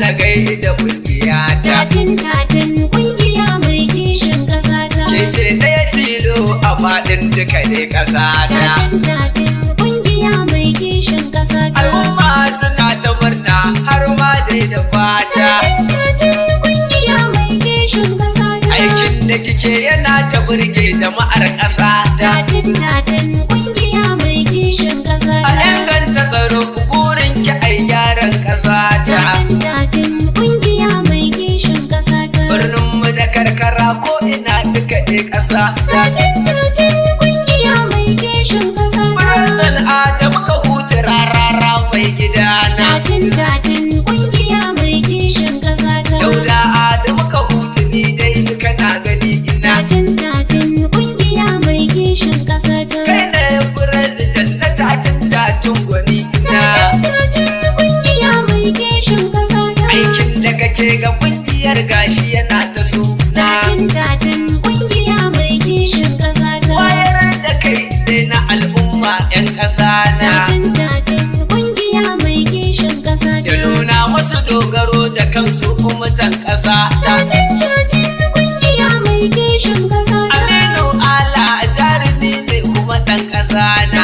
na gaida kungiya ta. Tatin kungiya mai kishin ƙasa ta. Ke ce ɗaya tilo a faɗin duka ne ƙasa ta. Tatin kungiya mai kishin ƙasa ta. Al'umma suna ta murna har ma dai da fata. Tatin kungiya mai kishin ƙasa ta. Aikin da kike yana ta burge jama'ar ƙasa ta. Tatin kungiya mai kishin ƙasa A ta. inganta tsaro burin ki ai gyaran ƙasa ta. Tatin kungiya mai kishin ƙasa ta. Birnin mu da karkara ko ina duka ne ƙasa ta. Tatin kungiya mai kishin ƙasa ta. Birnin Adamu ka huta rarara mai gidana. Tatin kungiya mai kishin ƙasa ta. Dauda Adamu ka huta ni dai duka na gani ina. Tatin kungiya mai kishin ƙasa ta. Kai ne president na tatin gwani ina. Tatin kungiya mai kishin ƙasa ta. Aikin da kake ga kungiyar gashi yana ta suna. Tatin kungiya mai kishin ƙasa ta. Wayar da kai ne na al'umma 'yan ƙasa na. Tatin kungiya mai kishin ƙasa Da ta. nuna masu dogaro da kansu umutan ƙasa ta. Tatin kungiya mai kishin ƙasa ta. Aminu Ala jarumi ne kuma ɗan ƙasa na.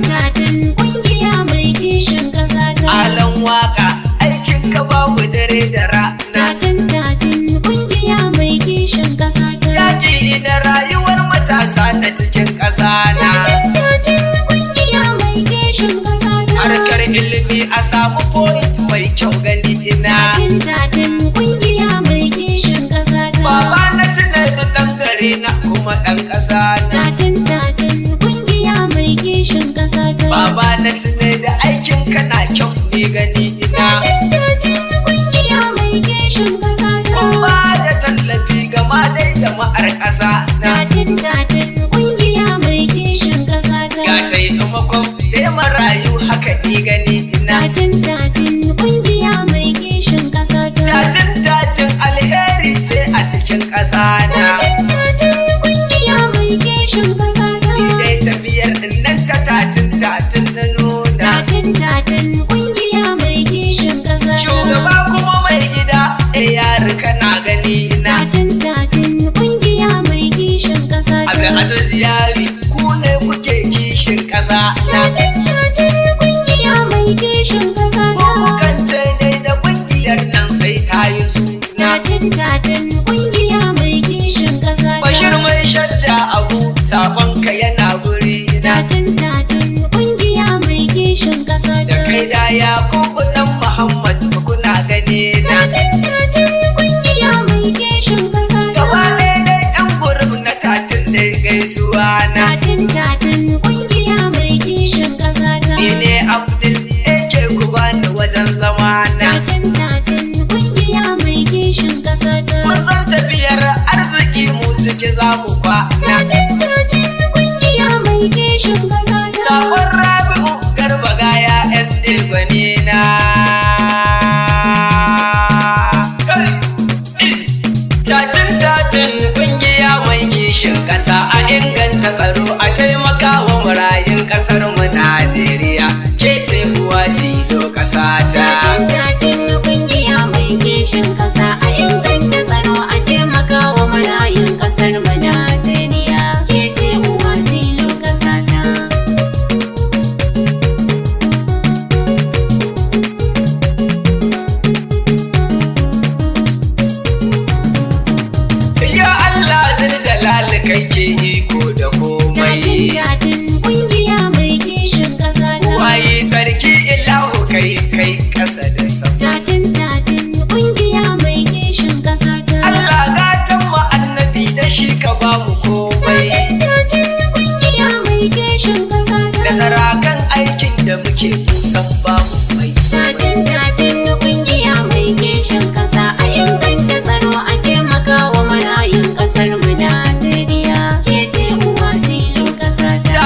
Tatin kungiya mai kishin ƙasa ta. Alan waka aikin ka babu dare da rana. Tatin kungiya mai kishin ƙasa ta. Yaji da rayuwar matasa na cikin ƙasa na. Tatin kungiya mai kishin ƙasa ta. Harkar ilimi a samu point mai kyau gani ina. Tatin kungiya mai kishin ƙasa ta. Baba na tuna da ɗan gari na kuma ɗan ƙasa na. Tatin kungiya mai kishin ƙasa ta. Baba na tuna da aikin kana kyau ni gani ina. Tatin kungiya mai kishin ƙasa ta. Kun ba da tallafi gama dai jama'ar ƙasa na. Tatin kungiya mai kishin ƙasa ta. Ga taimakon da marayu haka ni gani ina. Tatin kungiya mai kishin ƙasa ta. Tatin alheri ce a cikin ƙasa na. Tatin kungiya mai kishin ƙasa ta. Ni dai tafiyar nan ta tatin na nuna. Tatin kungiya mai kishin ƙasa ta. Shugaba kuma mai gida yari kana gani ina. Tatin kungiya mai kishin ƙasa ta. Abdulaziz Yari ku ne kuke kishin ƙasa na. Tatin kungiya mai kishin ƙasa Ko ta. kukan ce dai da ƙungiyar nan sai ta yi suna. Tatin kungiya mai kishin ƙasa ta. Bashir mai shadda abu sabonka yana guri na. Tatin kungiya mai kishin ƙasa Da ta. kai da Yakubu dan Muhammad kuna gani na. Tatin kungiya mai kishin ƙasa ta. Gaba ɗaya dai yan gurum na tatin dai gaisuwa na. Tatin kungiya mai kishin ƙasa ta. Ni ne Abdul ake ku bani wajen zama na. Tatin kungiya mai kishin ƙasa ta. Mun san tafiyar arziki mu ciki za mu kwana. Tatin kungiya mai kishin ƙasa ta. Sabon Rabi'u Garba Gaya SD gwani na. Tatin kungiya mai kishin ƙasa a inganta tsaro a taimaka wa murayun ƙasar mu Najeriya. Ke ce uwa tilo ƙasa ta. Tatin kungiya mai kishin ƙasa a inganta tsaro a taimaka wa marayun ƙasar mu Najeriya. Ke ce uwa tilo ƙasa ta. Ya Allah zaljalal kai ke iko da komai. Tatin kungiya mai kishin ƙasa ta. Wayi sarki ilahu kai ƙasa da sama. Tatin kungiya mai kishin ƙasa ta. Allah gatan mu annabi da shi ka ba mu komai. Tatin kungiya mai kishin ƙasa ta. Da sarakan aikin da muke kusan ba mu mai. Tatin kungiya mai kishin ƙasa a inganta tsaro a taimaka wa marayun ƙasar mu Najeriya. Ke ce uwa tilo ƙasa ta.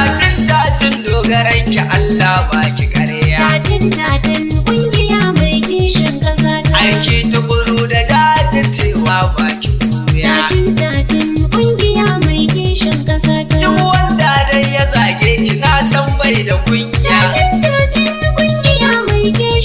Tatin dogaran ki Allah baki ƙarya. Tatin kungiya mai kishin ƙasa ta. Aiki tukuru da jajircewa baki kuya. Tatin kungiya mai kishin ƙasa ta. Duk wanda dai ya zage ki na san bai da kunya. Tatin kungiya mai kishin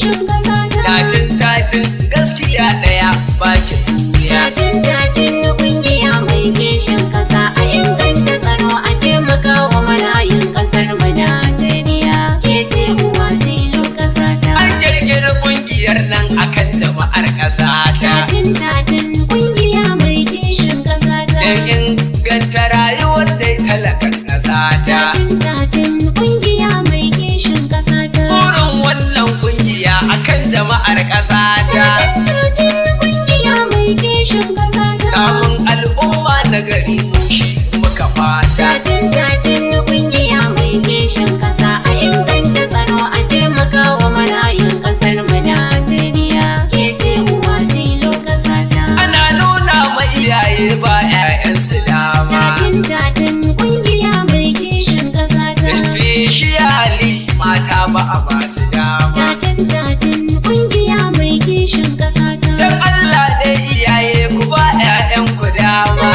dama. Tatin kungiya mai kishin ƙasa ta. Don Allah dai iyaye ku ba 'ya'yanku dama.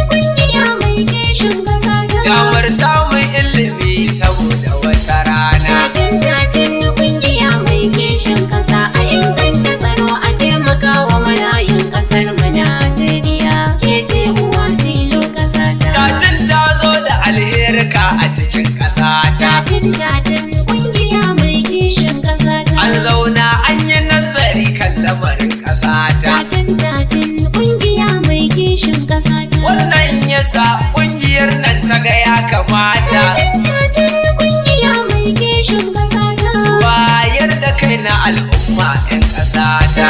Kungiya mai kishin ƙasa ta. Damar samun ilimi saboda wata rana. Tatin kungiya mai kishin ƙasa a inganta tsaro a taimaka wa marayun ƙasar mu Najeriya. Ke ce uwa tilo ƙasa ta. Tatin ta zo da alherika a cikin ƙasa ta. Tatin kungiya mai kishin ƙasa ta. An zauna an yi nazari kan lamarin ƙasa ta. Tatin kungiya mai kishin ƙasa ta. Wannan yasa ƙungiyar nan ta ga ya kamata Kungiya mai kishin ƙasa ta. su wayar da kai na al'umma 'yan ƙasa ta.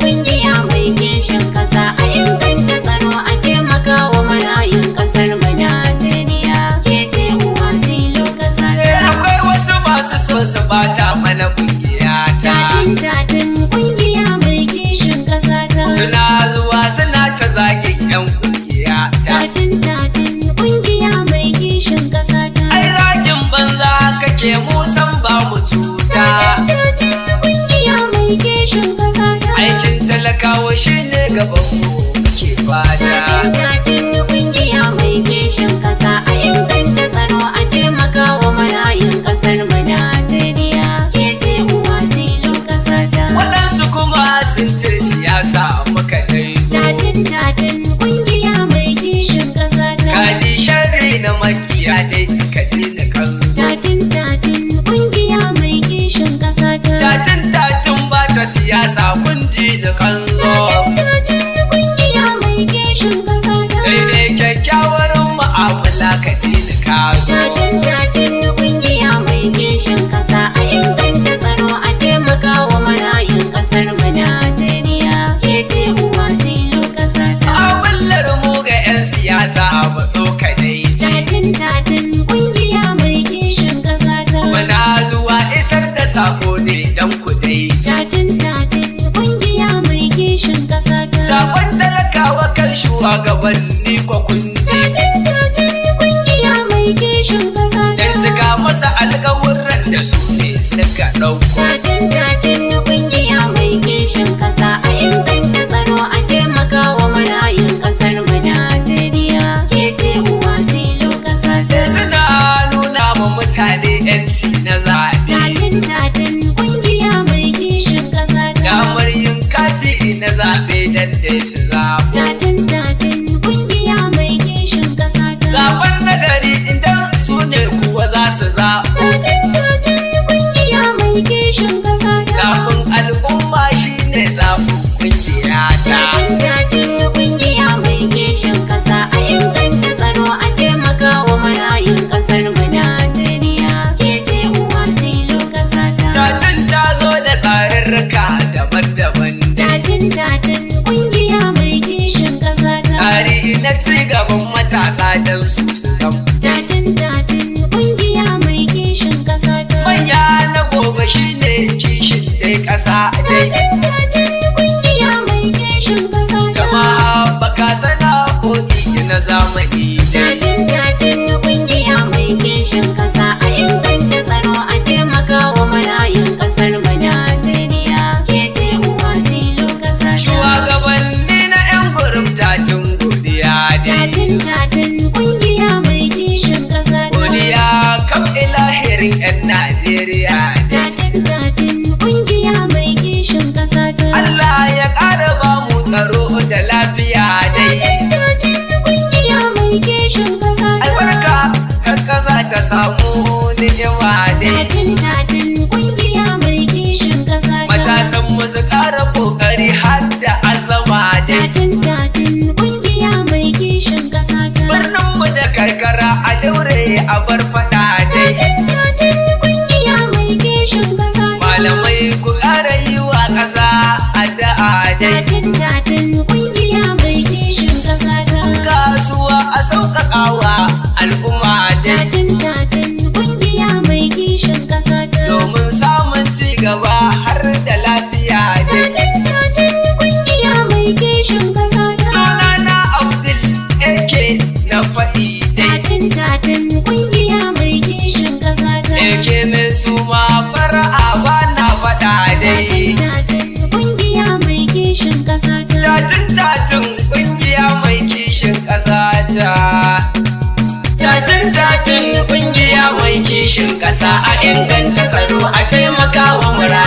Kungiya mai kishin ƙasa a inganta tsaro a taimaka wa marayun ƙasar mu Najeriya. Ke ce uwa tilo ƙasa ta. Akwai wasu masu so su bata mana ƙungiya ta. Tatin kungiya mai kishin ƙasa ta. Suna zuwa suna ta zagin 'yan ƙungiya ta. Tatin kungiya mai kishin ƙasa ta. Ai zagin banza kake mu san ba mu cuta. Kungiya mai kishin ƙasa ta. Aikin talakawa shine gaban mu muke fata. Tatin kungiya mai kishin ƙasa a inganta tsaro a taimaka wa marayun ƙasar mu Najeriya. Ke ce uwa tilo ƙasa ta. Waɗansu kuma sun ce siyasa muka dai zo. Tatin kungiya mai kishin ƙasa ta. Kaji sharri na makiya dai kaji da kanzo. Tatin kungiya mai kishin ƙasa ta. Tatin ba ta siyasa kun ji da kanzo. Kungiya mai kishin ƙasa ta. Sai dai kyakkyawar mu'amala kaji da kazo. Tatin kungiya mai kishin ƙasa a inganta tsaro a taimaka wa marayun ƙasar mu Najeriya. Ke ce uwa tilo ƙasa ta. Mu'amalar mu ga 'yan siyasa ba ɗauka dai. Tatin kungiya mai kishin ƙasa ta. Muna zuwa isar da sako ne don ku dai. Tatin kungiya mai kishin ƙasa ta. Sakon talakawa kan shugabanni ko kun ji. Kungiya mai kishin ƙasa ta. Dan cika masa alƙawurran da su ne suka ɗauko. Tatin kungiya mai kishin ƙasa a inganta tsaro a taimaka wa marayun ƙasar mu Najeriya. Ke ce uwa tilo ƙasa ta. Suna nuna ma mutane 'yanci na zaɓe. Tatin kungiya mai kishin ƙasa ta. Damar yin kati na zaɓe dan dai su zaɓo. Tatin kungiya mai kishin ƙasa ta. Zaɓen nagari idan su ne kuwa za su zaɓo. Tatin kungiya mai kishin ƙasa ta. Kafin al'umma shi ne zaɓo ƙungiya ta. Tatin kungiya mai kishin ƙasa a inganta tsaro a taimaka wa marayun ƙasar mu Najeriya. Ke ce uwa tilo ƙasa ta. Tatin ta zo da tsarurruka daban-daban dai. Tatin kungiya mai kishin ƙasa ta. Tsari na ci gaban matasa don su zama. Tatin kungiya mai kishin ƙasa ta. Manya na gobe shi ne kishin dai ƙasa dai. Tatin kungiya mai kishin ƙasa ta. Kama haɓaka sana'o'i na zamani dai. Tatin kungiya mai kishin ƙasa a inganta tsaro a taimaka wa marayun ƙasar mu Najeriya. Ke ce uwa tilo ƙasa ta. Shugabanni na 'yan gurum tatin godiya dai. Tatin kungiya mai kishin ƙasa ta. Godiya kam ilahirin 'yan Najeriya dai. Tatin kungiya mai kishin ƙasa ta. Allah ya ƙara ba mu tsaro da lafiya dai. Tatin kungiya mai kishin ƙasa ta. Albarka kan ƙasa ta samu ni'ima dai. Tatin kungiya mai kishin ƙasa ta. Matasan mu su ƙara ƙoƙari har da azama dai. Tatin kungiya mai kishin ƙasa ta. Birnin mu da karkara a daure a bar faɗa dai. Tatin kungiya mai kishin ƙasa ta. Malamai ku ƙara yi wa ƙasa addu'a dai. Tatin kungiya mai kishin ƙasa ta. Kasuwa a sauƙaƙawa al'umma dai. Tatin kungiya mai kishin ƙasa ta. Domin samun ci gaba har da lafiya dai. Tatin kungiya mai kishin ƙasa ta. Sunana Abdul AK na faɗi dai. Tatin kungiya mai kishin ƙasa kungiya mai kishin ƙasa a inganta tsaro a taimaka wa mura